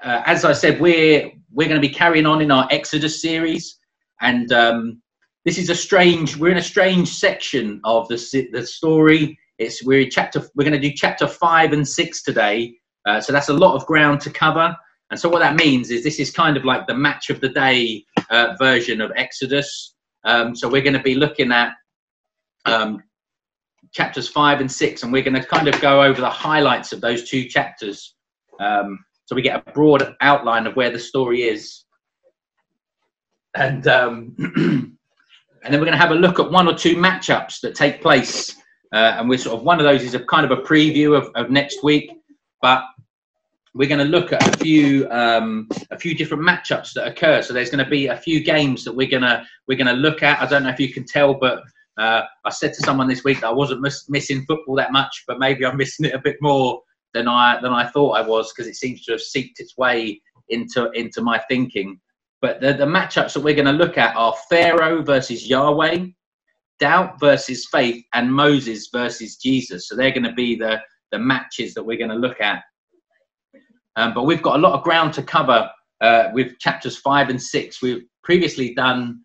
as I said, we're going to be carrying on in our Exodus series, and this is we're in a strange section of the story. We're going to do chapter 5 and 6 today, so that's a lot of ground to cover. And so what that means is this is kind of like the match of the day version of Exodus. So we're going to be looking at chapters 5 and 6, and we're going to kind of go over the highlights of those two chapters, so we get a broad outline of where the story is. And and then we're going to have a look at one or two matchups that take place, and we're sort of, one of those is a kind of a preview of next week, but we're going to look at a few different matchups that occur. So there's going to be a few games that we're going to look at. I don't know if you can tell, but I said to someone this week that I wasn't missing football that much, but maybe I'm missing it a bit more than I thought I was, because it seems to have seeped its way into my thinking. But the matchups that we're going to look at are Pharaoh versus Yahweh, doubt versus faith, and Moses versus Jesus. So they're going to be the matches that we're going to look at. But we've got a lot of ground to cover with chapters 5 and 6. We've previously done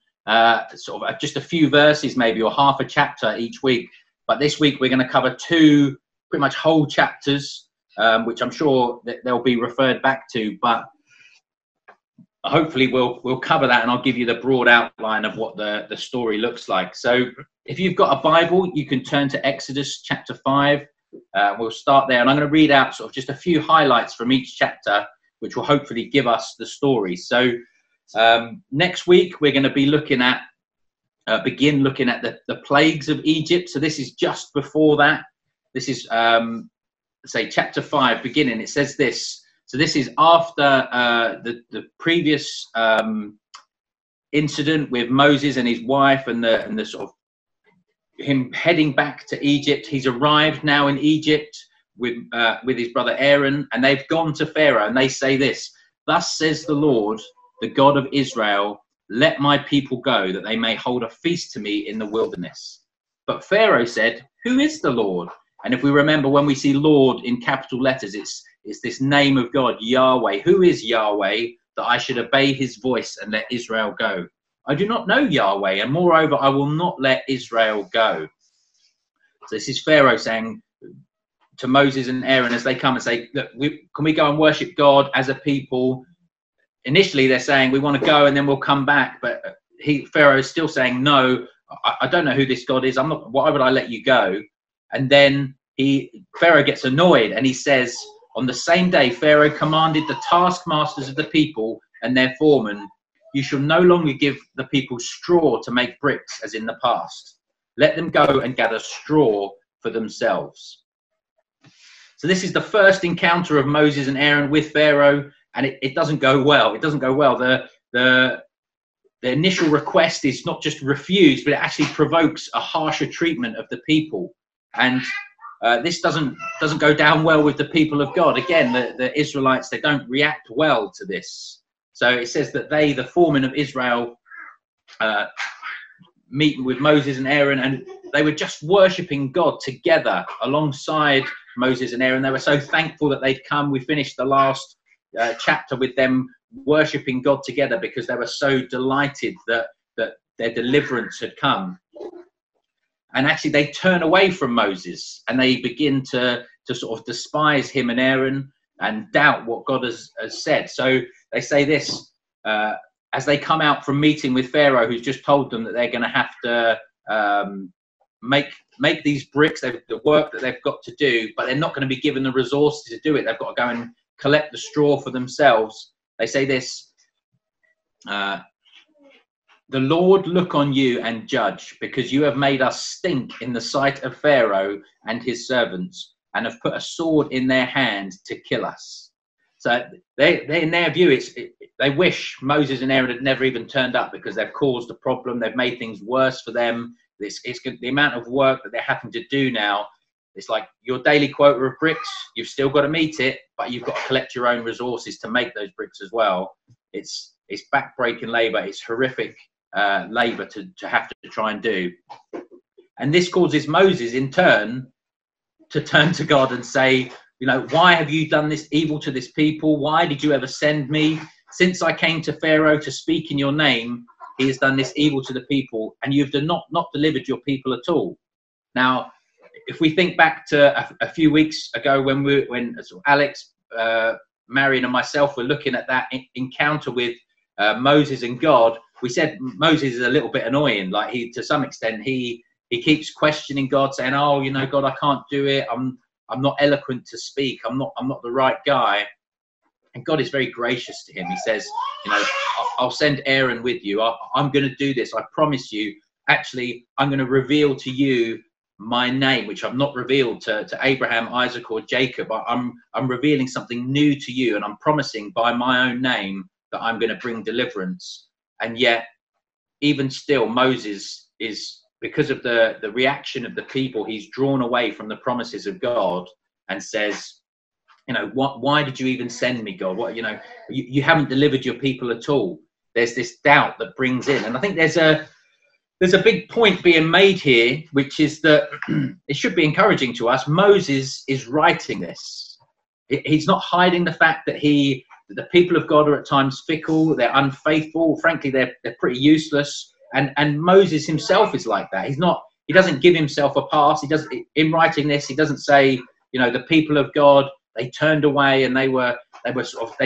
sort of just a few verses, maybe, or half a chapter each week. But this week we're going to cover two pretty much whole chapters, which I'm sure that they'll be referred back to. But hopefully we'll cover that, and I'll give you the broad outline of what the story looks like. So if you've got a Bible, you can turn to Exodus chapter 5. We'll start there, and I'm going to read out sort of just a few highlights from each chapter, which will hopefully give us the story. So next week we're going to be looking at begin looking at the plagues of Egypt. So this is just before that. This is say chapter 5 beginning. It says this. So this is after the previous incident with Moses and his wife, and the sort of him heading back to Egypt. He's arrived now in Egypt with his brother Aaron, and they've gone to Pharaoh, and they say this: "Thus says the Lord, the God of Israel, let my people go, that they may hold a feast to me in the wilderness." But Pharaoh said, "Who is the Lord?" And if we remember, when we see Lord in capital letters, it's this name of God, Yahweh. Who is Yahweh, that I should obey his voice and let Israel go? I do not know Yahweh, and moreover, I will not let Israel go. So this is Pharaoh saying to Moses and Aaron as they come and say, "Look, can we go and worship God as a people?" Initially, they're saying, "We want to go and then we'll come back." But Pharaoh is still saying, "No, I don't know who this God is. Why would I let you go?" And then Pharaoh gets annoyed, and he says, on the same day, Pharaoh commanded the taskmasters of the people and their foremen, "You shall no longer give the people straw to make bricks as in the past. Let them go and gather straw for themselves." So this is the first encounter of Moses and Aaron with Pharaoh, and it doesn't go well. It doesn't go well. The initial request is not just refused, but it actually provokes a harsher treatment of the people. And this doesn't go down well with the people of God. Again, the Israelites, they don't react well to this. So it says that the foremen of Israel, meet with Moses and Aaron, and they were just worshipping God together alongside Moses and Aaron. They were so thankful that they'd come. We finished the last chapter with them worshipping God together because they were so delighted that their deliverance had come. And actually they turn away from Moses, and they begin to sort of despise him and Aaron and doubt what God has said. So they say this, as they come out from meeting with Pharaoh, who's just told them that they're going to have to make these bricks, the work that they've got to do, but they're not going to be given the resources to do it. They've got to go and collect the straw for themselves. They say this, "The Lord look on you and judge, because you have made us stink in the sight of Pharaoh and his servants, and have put a sword in their hand to kill us." So they in their view, they wish Moses and Aaron had never even turned up, because they've caused a problem. They've made things worse for them. The amount of work that they're having to do now, it's like your daily quota of bricks, you've still got to meet it, but you've got to collect your own resources to make those bricks as well. It's backbreaking labour. It's horrific labour to have to try and do. And this causes Moses in turn to turn to God and say, You know, why have you done this evil to this people? Why did you ever send me? Since I came to Pharaoh to speak in your name, he has done this evil to the people, and you've not delivered your people at all. Now, if we think back to a few weeks ago when Alex, Marion and myself were looking at that encounter with Moses and God, we said Moses is a little bit annoying. Like, to some extent, he keeps questioning God, saying, "Oh, you know, God, I can't do it. I'm not eloquent to speak. I'm not the right guy." And God is very gracious to him. He says, "You know, I'll send Aaron with you. I'm going to do this. I promise you. Actually, I'm going to reveal to you my name, which I've not revealed to Abraham, Isaac, or Jacob. I'm revealing something new to you, and I'm promising by my own name that I'm going to bring deliverance." And yet, even still, Moses is, because of the reaction of the people, he's drawn away from the promises of God and says, "You know, why did you even send me, God? What, you know, you haven't delivered your people at all." There's this doubt that brings in, and I think there's a big point being made here, which is that it should be encouraging to us. Moses is writing this. He's not hiding the fact that the people of God are at times fickle, they're unfaithful, frankly, they're pretty useless. And Moses himself is like that. He doesn't give himself a pass. In writing this, he doesn't say, you know, the people of God, they turned away and they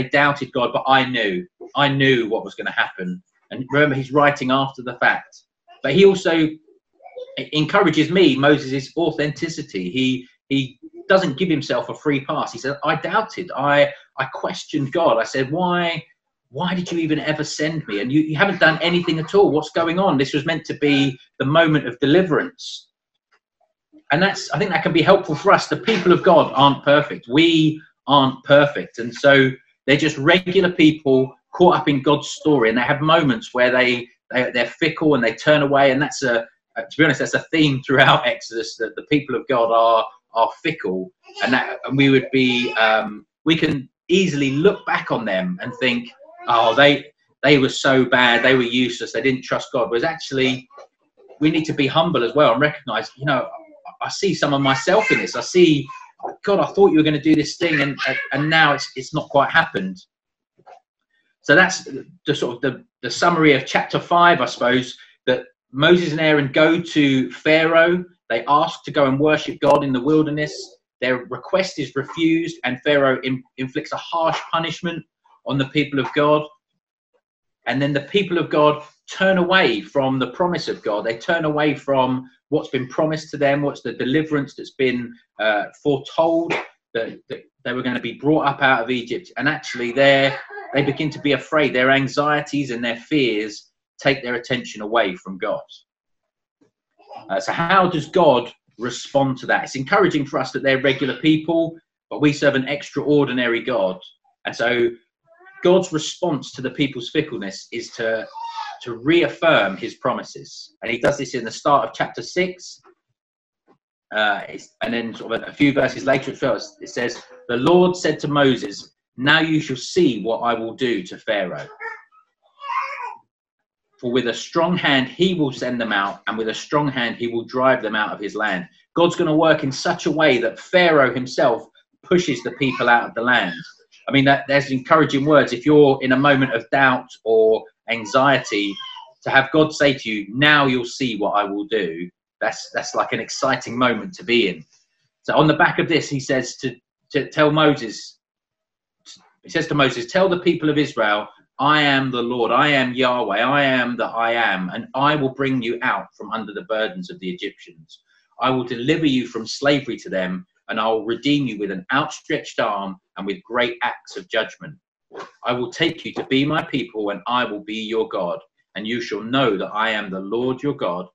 doubted God, but I knew what was going to happen. And remember, he's writing after the fact. But he also encourages me, Moses' authenticity. He doesn't give himself a free pass. He said, "I doubted. I questioned God. I said, why did you even ever send me? And you haven't done anything at all. What's going on? This was meant to be the moment of deliverance." And I think that can be helpful for us. The people of God aren't perfect. We aren't perfect. And so they're just regular people caught up in God's story. And they have moments where they're fickle and they turn away. And that's to be honest, that's a theme throughout Exodus, that the people of God are fickle. And we would be, we can easily look back on them and think, "Oh, they were so bad. They were useless. They didn't trust God." Whereas actually, we need to be humble as well and recognize, you know, I see some of myself in this. I see, God, I thought you were going to do this thing, and now it's not quite happened. So that's the sort of the summary of chapter 5, I suppose, that Moses and Aaron go to Pharaoh. They ask to go and worship God in the wilderness. Their request is refused, and Pharaoh inflicts a harsh punishment on the people of God. And then the people of God turn away from the promise of God. They turn away from what's been promised to them, what's the deliverance that's been foretold, that they were going to be brought up out of Egypt. And actually they begin to be afraid. Their anxieties and their fears take their attention away from God. So how does God respond to that? It's encouraging for us that they're regular people, but we serve an extraordinary God. And so God's response to the people's fickleness is to reaffirm his promises. And he does this in the start of chapter 6. And then sort of a few verses later it says, "The Lord said to Moses, 'Now you shall see what I will do to Pharaoh. For with a strong hand he will send them out, and with a strong hand he will drive them out of his land.'" God's going to work in such a way that Pharaoh himself pushes the people out of the land. I mean, there's encouraging words. If you're in a moment of doubt or anxiety, to have God say to you, "Now you'll see what I will do," that's like an exciting moment to be in. So on the back of this, he says to tell Moses, he says to Moses, "Tell the people of Israel, I am the Lord, I am Yahweh, I am that I am, and I will bring you out from under the burdens of the Egyptians. I will deliver you from slavery to them, and I will redeem you with an outstretched arm and with great acts of judgment. I will take you to be my people, and I will be your God, and you shall know that I am the Lord your God,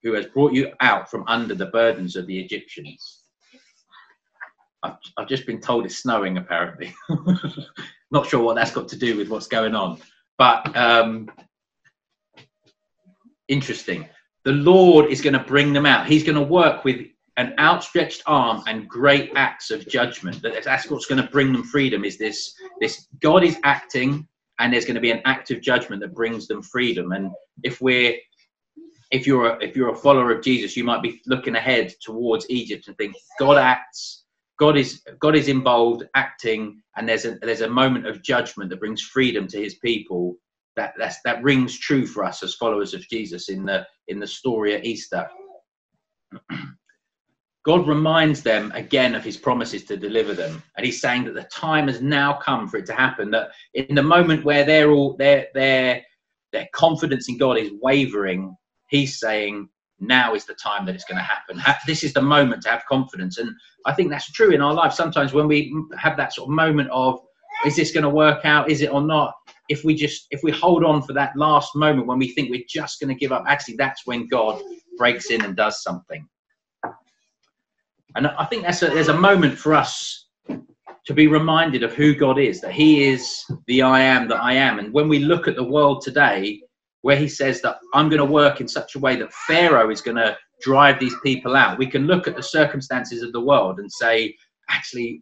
who has brought you out from under the burdens of the Egyptians." I've just been told it's snowing, apparently. Not sure what that's got to do with what's going on, but interesting. The Lord is going to bring them out. He's going to work with an outstretched arm and great acts of judgment. That's what's going to bring them freedom. Is this God is acting, and there's going to be an act of judgment that brings them freedom. And if you're a follower of Jesus, you might be looking ahead towards Egypt and think, God acts, God is involved, acting, and there's a moment of judgment that brings freedom to his people. That rings true for us as followers of Jesus in the story at Easter. God reminds them again of his promises to deliver them, and he's saying that the time has now come for it to happen. That in the moment where their confidence in God is wavering, he's saying now is the time that it's going to happen. This is the moment to have confidence, and I think that's true in our life. Sometimes when we have that sort of moment of, is this going to work out? Is it or not? If we hold on for that last moment when we think we're just going to give up, actually that's when God breaks in and does something. And I think there's a moment for us to be reminded of who God is, that he is the I am that I am. And when we look at the world today, where he says that I'm going to work in such a way that Pharaoh is going to drive these people out, we can look at the circumstances of the world and say, actually,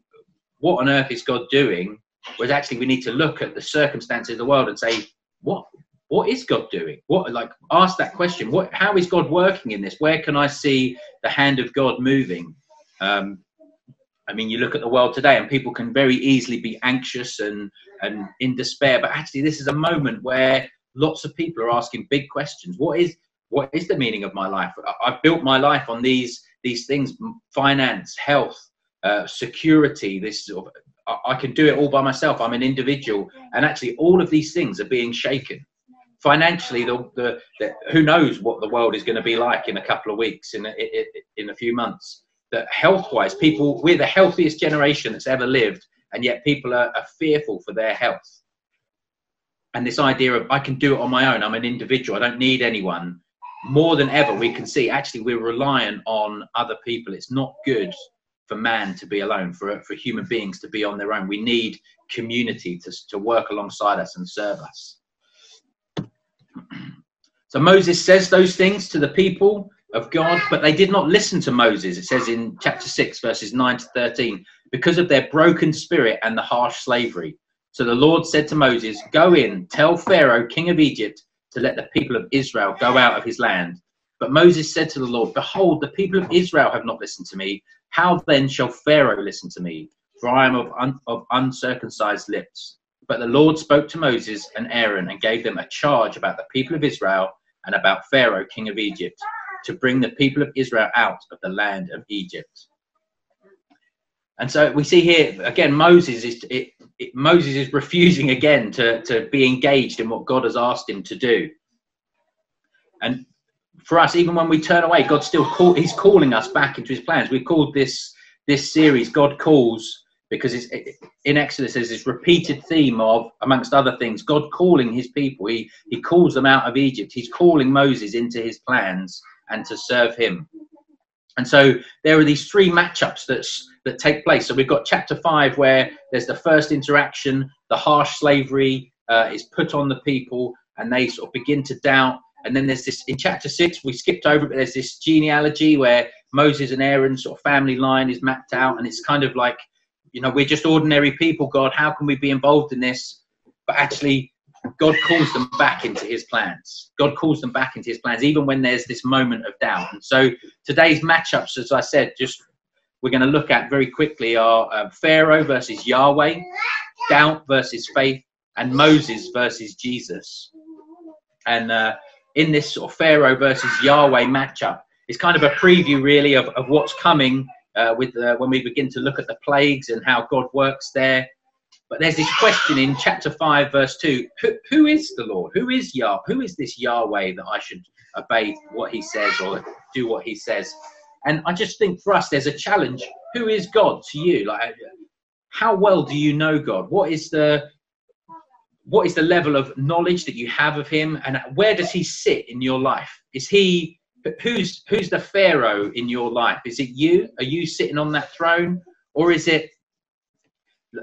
what on earth is God doing? Whereas actually we need to look at the circumstances of the world and say, what is God doing? Ask that question. How is God working in this? Where can I see the hand of God moving? I mean, you look at the world today and people can very easily be anxious and in despair, but actually this is a moment where lots of people are asking big questions. What is the meaning of my life? I've built my life on these things: finance, health, security. I can do it all by myself. I'm an individual, and actually all of these things are being shaken. Financially, who knows what the world is going to be like in a couple of weeks, in a few months. That health-wise, we're the healthiest generation that's ever lived, and yet people are fearful for their health. And this idea of, I can do it on my own, I'm an individual, I don't need anyone. More than ever, we can see, actually, we're reliant on other people. It's not good for man to be alone, for human beings to be on their own. We need community to work alongside us and serve us. So Moses says those things to the people of God, but they did not listen to Moses. It says in chapter 6, verses 9 to 13, because of their broken spirit and the harsh slavery. So the Lord said to Moses, go in, tell Pharaoh, king of Egypt, to let the people of Israel go out of his land. But Moses said to the Lord, behold, the people of Israel have not listened to me. How then shall Pharaoh listen to me? For I am of uncircumcised lips. But the Lord spoke to Moses and Aaron and gave them a charge about the people of Israel and about Pharaoh, king of Egypt, to bring the people of Israel out of the land of Egypt. And so we see here, again, Moses is refusing again to be engaged in what God has asked him to do. And for us, even when we turn away, God still he's calling us back into his plans. We've called this series God Calls, because in Exodus there's this repeated theme of, amongst other things, God calling his people. He calls them out of Egypt. He's calling Moses into his plans and to serve him. And so there are these three matchups that take place. So we've got chapter 5, where there's the first interaction, the harsh slavery is put on the people, and they sort of begin to doubt. And then there's this, in chapter 6, we skipped over, but there's this genealogy where Moses and Aaron's sort of family line is mapped out. And it's kind of like, we're just ordinary people, God, how can we be involved in this? But actually, God calls them back into his plans. God calls them back into his plans, even when there's this moment of doubt. And so today's matchups, as I said, we're going to look at very quickly are Pharaoh versus Yahweh, doubt versus faith, and Moses versus Jesus. And in this sort of Pharaoh versus Yahweh matchup, it's kind of a preview really of what's coming when we begin to look at the plagues and how God works there. But there's this question in chapter 5, verse 2, who is the Lord? Who is this Yahweh that I should obey what he says or do what he says? And I just think for us, there's a challenge. Who is God to you? Like, how well do you know God? What is the level of knowledge that you have of him, and where does he sit in your life? Who's the Pharaoh in your life? Is it you? Are you sitting on that throne, or is it?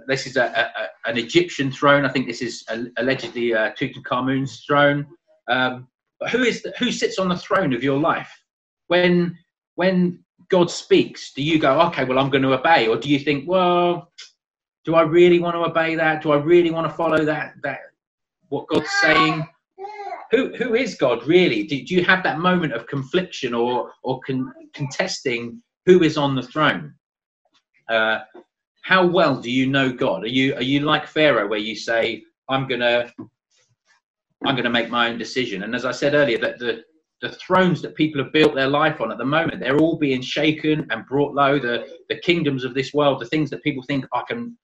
This is an Egyptian throne. I think this is allegedly Tutankhamun's throne. But who sits on the throne of your life? When God speaks, do you go, okay, well, I'm going to obey, or do you think, well, do I really want to obey that? Do I really want to follow that what God's saying? Who is God really? Do you have that moment of confliction or contesting who is on the throne? How well do you know God? Are you like Pharaoh, where you say, I'm gonna make my own decision? And as I said earlier, that the thrones that people have built their life on at the moment, they're all being shaken and brought low. The kingdoms of this world, the things that people think, I can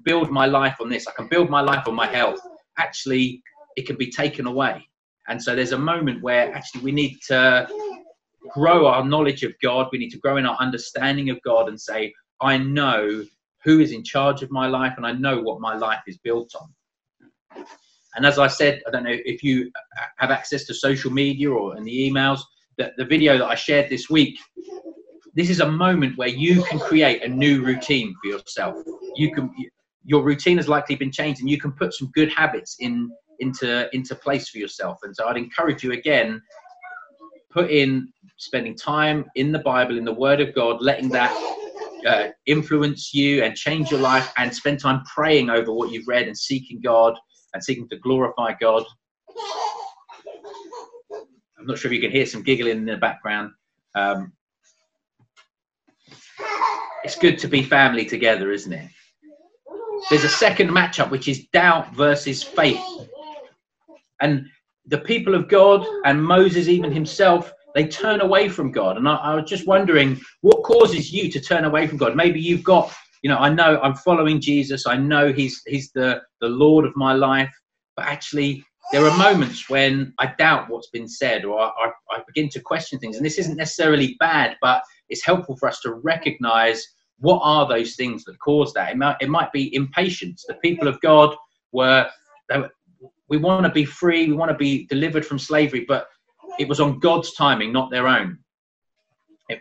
build my life on this, I can build my life on my health. Actually, it can be taken away. And so there's a moment where actually we need to grow our knowledge of God. We need to grow in our understanding of God and say, I know who is in charge of my life, and I know what my life is built on. And as I said, I don't know if you have access to social media or in the emails, the video that I shared this week, this is a moment where you can create a new routine for yourself. Your routine has likely been changed, and you can put some good habits into place for yourself. And so I'd encourage you again, put in spending time in the Bible, in the Word of God, letting that influence you and change your life, and spend time praying over what you've read and seeking God and seeking to glorify God. I'm not sure if you can hear some giggling in the background. It's good to be family together, isn't it? There's a second matchup, which is doubt versus faith. And the people of God and Moses even himself, they turn away from God. And I was just wondering, what causes you to turn away from God? Maybe you've got, I know I'm following Jesus. I know he's the Lord of my life. But actually, there are moments when I doubt what's been said, or I begin to question things. And this isn't necessarily bad, but it's helpful for us to recognize what are those things that cause that. It might be impatience. The people of God we want to be free. We want to be delivered from slavery, but it was on God's timing, not their own.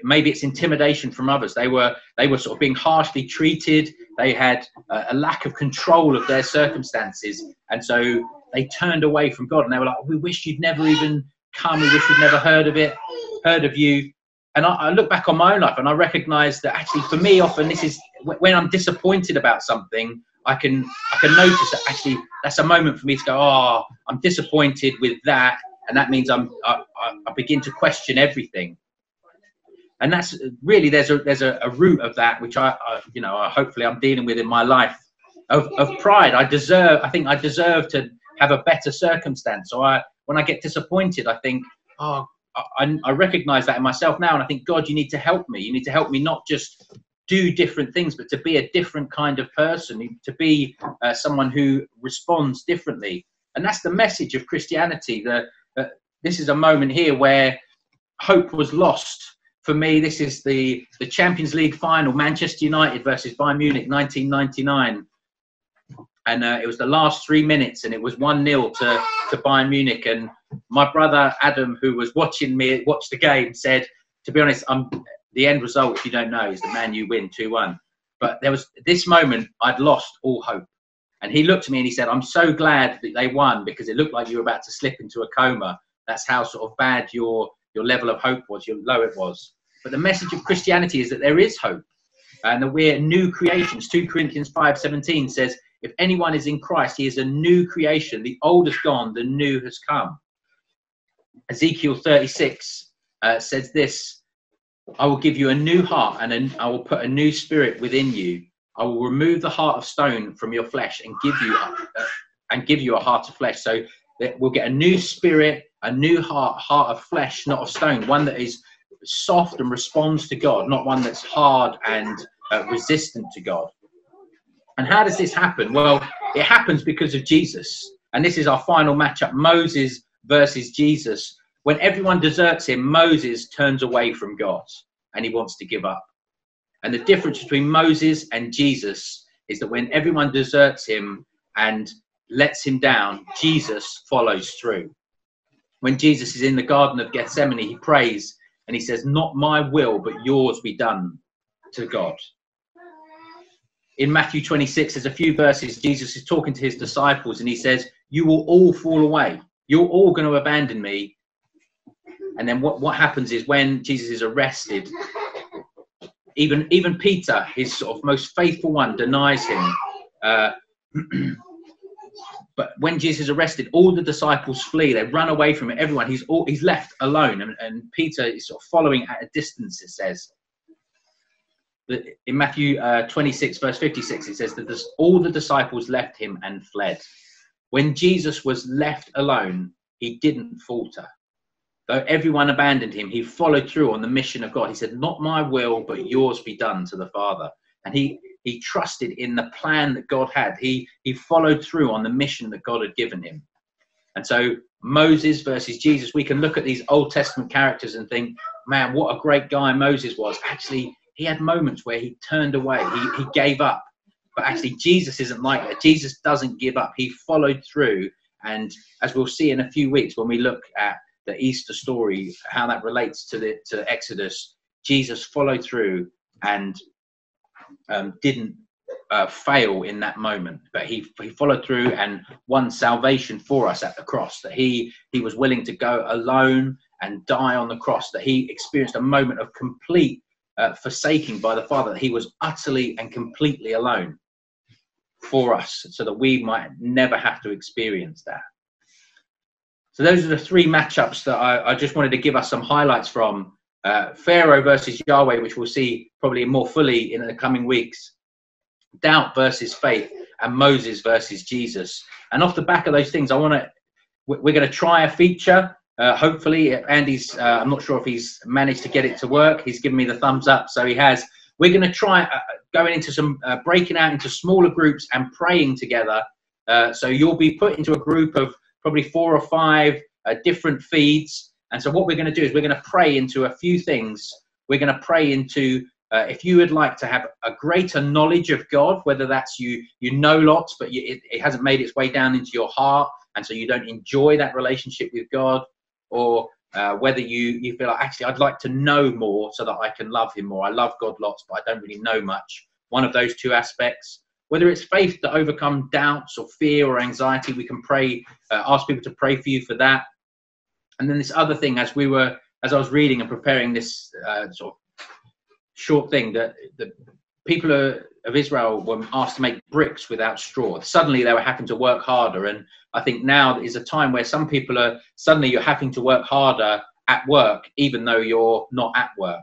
Maybe it's intimidation from others. They were sort of being harshly treated. They had a lack of control of their circumstances. And so they turned away from God, and they were like, we wish you'd never even come. We wish we'd never heard of you. And I look back on my own life, and I recognize that actually for me, often this is when I'm disappointed about something, I can notice that actually that's a moment for me to go, oh, I'm disappointed with that. And that means I begin to question everything. And that's really, there's a root of that, which hopefully I'm dealing with in my life, of pride. I think I deserve to have a better circumstance. So when I get disappointed, I think, I recognize that in myself now. And I think, God, you need to help me. You need to help me not just do different things, but to be a different kind of person, to be someone who responds differently. And that's the message of Christianity. This is a moment here where hope was lost. For me, this is the Champions League final, Manchester United versus Bayern Munich, 1999. And it was the last 3 minutes, and it was 1-0 to Bayern Munich. And my brother Adam, who was watching me watch the game, said, to be honest, the end result, if you don't know, is the Man U win 2-1. But there was this moment, I'd lost all hope. And he looked at me and he said, I'm so glad that they won, because it looked like you were about to slip into a coma. That's how sort of bad your level of hope was, how low it was. But the message of Christianity is that there is hope, and that we're new creations. 2 Corinthians 5:17 says, if anyone is in Christ, he is a new creation. The old has gone, the new has come. Ezekiel 36 says this, I will give you a new heart, and I will put a new spirit within you. I will remove the heart of stone from your flesh and give you a heart of flesh. So that we'll get a new spirit, a new heart of flesh, not of stone, one that is soft and responds to God, not one that's hard and resistant to God. And how does this happen? Well, it happens because of Jesus. And this is our final matchup, Moses versus Jesus. When everyone deserts him, Moses turns away from God and he wants to give up. And the difference between Moses and Jesus is that when everyone deserts him and lets him down, Jesus follows through. When Jesus is in the Garden of Gethsemane, he prays and he says, not my will, but yours be done, to God. In Matthew 26, there's a few verses, Jesus is talking to his disciples and he says, you will all fall away. You're all going to abandon me. And then what happens is when Jesus is arrested, even Peter, his sort of most faithful one, denies him. But when Jesus is arrested, all the disciples flee. They run away from it. Everyone, he's left alone. And Peter is sort of following at a distance, it says. in Matthew 26, verse 56, it says that all the disciples left him and fled. When Jesus was left alone, he didn't falter. Though everyone abandoned him, he followed through on the mission of God. He said, not my will, but yours be done, to the Father. And he trusted in the plan that God had. He followed through on the mission that God had given him. And so Moses versus Jesus, we can look at these Old Testament characters and think, man, what a great guy Moses was. Actually, he had moments where he turned away. He gave up. But actually, Jesus isn't like that. Jesus doesn't give up. He followed through. And as we'll see in a few weeks, when we look at the Easter story, how that relates to Exodus, Jesus followed through and didn't fail in that moment, but he followed through and won salvation for us at the cross. That he was willing to go alone and die on the cross. That he experienced a moment of complete forsaking by the Father. That he was utterly and completely alone for us, so that we might never have to experience that. So those are the three matchups that I just wanted to give us some highlights from. Pharaoh versus Yahweh, which we'll see probably more fully in the coming weeks. Doubt versus faith, and Moses versus Jesus. And off the back of those things, we're going to try a feature. Hopefully, Andy's, I'm not sure if he's managed to get it to work. He's given me the thumbs up, so he has. We're going to try going into some, breaking out into smaller groups and praying together. So you'll be put into a group of probably 4 or 5 different feeds. And so what we're going to do is we're going to pray into a few things. We're going to pray into, if you would like to have a greater knowledge of God, whether that's you know lots, but it hasn't made its way down into your heart, and so you don't enjoy that relationship with God, or whether you feel like, actually, I'd like to know more so that I can love him more. I love God lots, but I don't really know much. One of those two aspects. Whether it's faith to overcome doubts or fear or anxiety, we can pray, ask people to pray for you for that. And then this other thing, as I was reading and preparing this sort of short thing, that the people of Israel were asked to make bricks without straw. Suddenly they were having to work harder. And I think now is a time where some people suddenly you're having to work harder at work, even though you're not at work.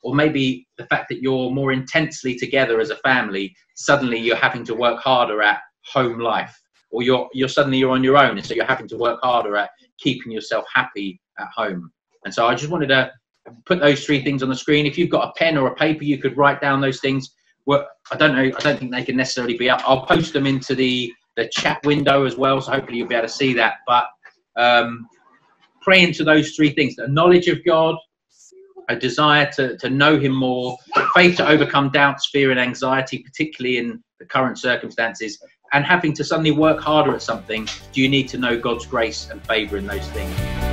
Or maybe the fact that you're more intensely together as a family, suddenly you're having to work harder at home life. Or you're suddenly on your own, and so you're having to work harder at keeping yourself happy at home. And so I just wanted to put those 3 things on the screen. If you've got a pen or a paper, you could write down those things. Well, I don't think they can necessarily be up. I'll post them into the chat window as well, so hopefully you'll be able to see that. But pray into those 3 things: the knowledge of God, a desire to know him more, faith to overcome doubts, fear and anxiety, particularly in the current circumstances, and having to suddenly work harder at something. Do you need to know God's grace and favour in those things?